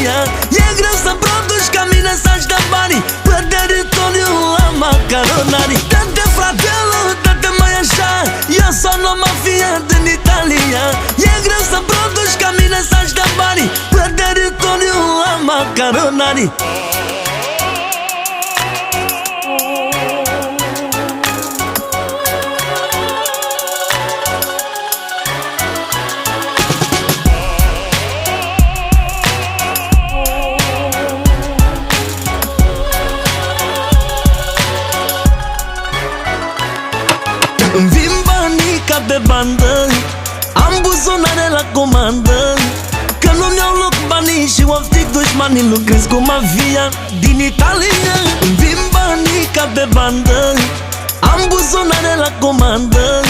Italia. E greu să produci ca mine să-și dea banii pe teritoriul la macaronari. Dă-te fratelă, dă-te mai așa, eu sunt o mafia din Italia. E greu să produci ca mine să-și dea banii pe teritoriul la macaronari. Îmi vin banii ca pe bandă, am buzunare la comandă, că nu mi-au loc banii și oftic dușmanii. Lucrez cu mafia din Italia. Îmi vin banii ca pe bandă, am buzunare la comandă,